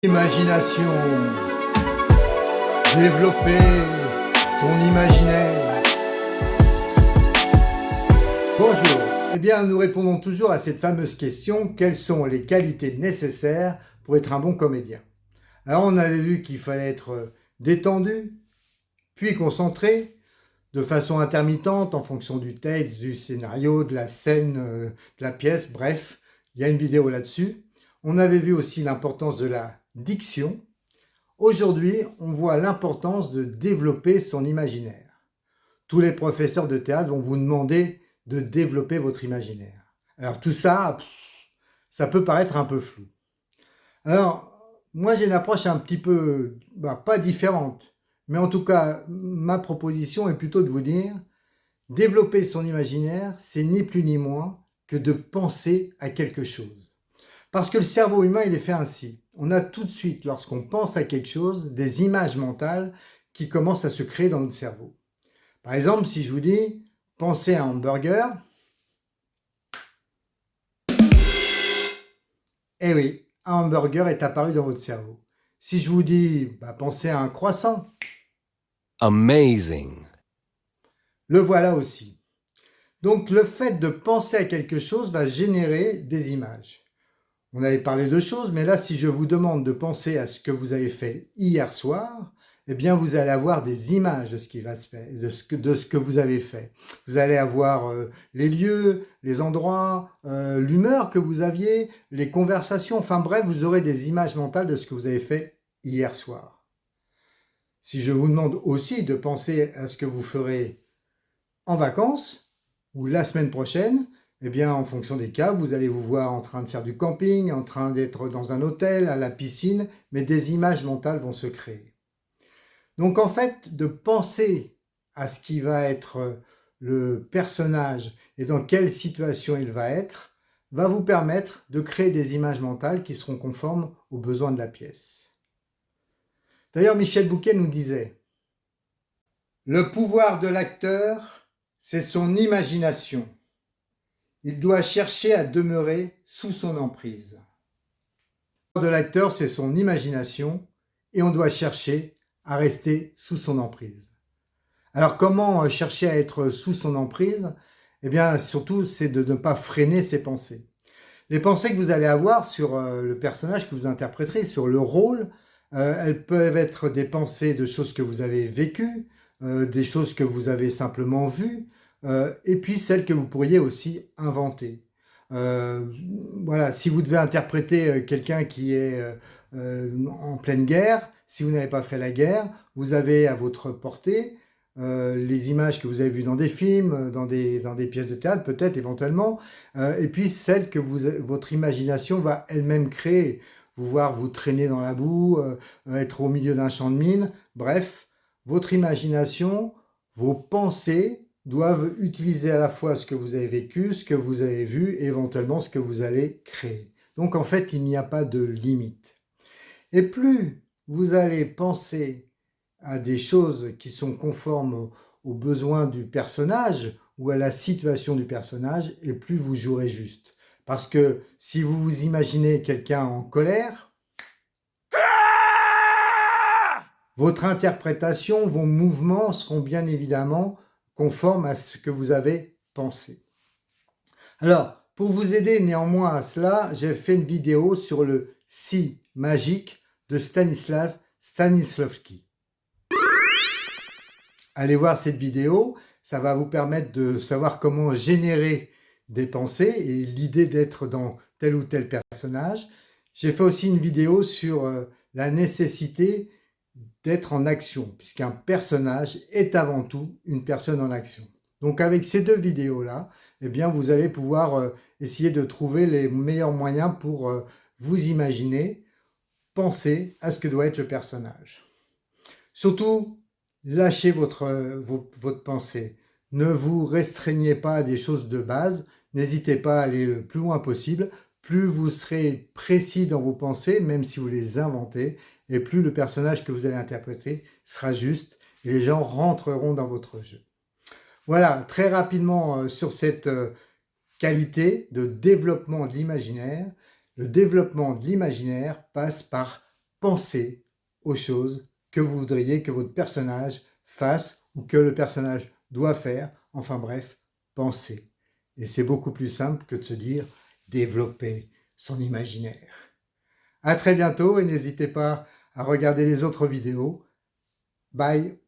Imagination, développer son imaginaire. Bonjour, eh bien nous répondons toujours à cette fameuse question, quelles sont les qualités nécessaires pour être un bon comédien? Alors on avait vu qu'il fallait être détendu, puis concentré, de façon intermittente en fonction du texte, du scénario, de la scène, de la pièce, bref, il y a une vidéo là-dessus. On avait vu aussi l'importance de la diction. Aujourd'hui, on voit l'importance de développer son imaginaire. Tous les professeurs de théâtre vont vous demander de développer votre imaginaire. Alors tout ça, ça peut paraître un peu flou. Alors, moi j'ai une approche un petit peu, pas différente, mais en tout cas, ma proposition est plutôt de vous dire, développer son imaginaire, c'est ni plus ni moins que de penser à quelque chose. Parce que le cerveau humain, il est fait ainsi. On a tout de suite, lorsqu'on pense à quelque chose, des images mentales qui commencent à se créer dans notre cerveau. Par exemple, si je vous dis, pensez à un hamburger, eh oui, un hamburger est apparu dans votre cerveau. Si je vous dis, pensez à un croissant, Amazing. le voilà aussi. Donc le fait de penser à quelque chose va générer des images. On avait parlé de choses, mais là, si je vous demande de penser à ce que vous avez fait hier soir, eh bien, vous allez avoir des images de ce qui va se faire, de ce que vous avez fait. Vous allez avoir les lieux, les endroits, l'humeur que vous aviez, les conversations, enfin bref, vous aurez des images mentales de ce que vous avez fait hier soir. Si je vous demande aussi de penser à ce que vous ferez en vacances ou la semaine prochaine, eh bien, en fonction des cas, vous allez vous voir en train de faire du camping, en train d'être dans un hôtel, à la piscine, mais des images mentales vont se créer. Donc, en fait, de penser à ce qui va être le personnage et dans quelle situation il va être, va vous permettre de créer des images mentales qui seront conformes aux besoins de la pièce. D'ailleurs, Michel Bouquet nous disait « Le pouvoir de l'acteur, c'est son imagination. Il doit chercher à demeurer sous son emprise. » Le pouvoir de l'acteur, c'est son imagination et on doit chercher à rester sous son emprise. Alors comment chercher à être sous son emprise? Eh bien surtout, c'est de ne pas freiner ses pensées. Les pensées que vous allez avoir sur le personnage que vous interpréterez, sur le rôle, elles peuvent être des pensées de choses que vous avez vécues, des choses que vous avez simplement vues, et puis celles que vous pourriez aussi inventer. Voilà, si vous devez interpréter quelqu'un qui est en pleine guerre, si vous n'avez pas fait la guerre, vous avez à votre portée les images que vous avez vues dans des films, dans des pièces de théâtre peut-être éventuellement, et puis celles que votre imagination va elle-même créer. Vous voir vous traîner dans la boue, être au milieu d'un champ de mine, bref, votre imagination, vos pensées doivent utiliser à la fois ce que vous avez vécu, ce que vous avez vu, et éventuellement ce que vous allez créer. Donc en fait, il n'y a pas de limite. Et plus vous allez penser à des choses qui sont conformes aux besoins du personnage ou à la situation du personnage, et plus vous jouerez juste. Parce que si vous vous imaginez quelqu'un en colère, votre interprétation, vos mouvements seront bien évidemment conformes à ce que vous avez pensé. Alors, pour vous aider néanmoins à cela, j'ai fait une vidéo sur le Si magique de Stanislav Stanislavski. Allez voir cette vidéo, ça va vous permettre de savoir comment générer des pensées et l'idée d'être dans tel ou tel personnage. J'ai fait aussi une vidéo sur la nécessité d'être en action, puisqu'un personnage est avant tout une personne en action. Donc avec ces deux vidéos-là, eh bien, vous allez pouvoir essayer de trouver les meilleurs moyens pour vous imaginer, penser à ce que doit être le personnage. Surtout, lâchez votre pensée. Ne vous restreignez pas à des choses de base. N'hésitez pas à aller le plus loin possible. Plus vous serez précis dans vos pensées, même si vous les inventez, et plus le personnage que vous allez interpréter sera juste et les gens rentreront dans votre jeu. Voilà, très rapidement sur cette qualité de développement de l'imaginaire. Le développement de l'imaginaire passe par pensez aux choses que vous voudriez que votre personnage fasse ou que le personnage doit faire. Enfin bref, pensez. Et c'est beaucoup plus simple que de se dire développer son imaginaire. À très bientôt et n'hésitez pas à regarder les autres vidéos. Bye!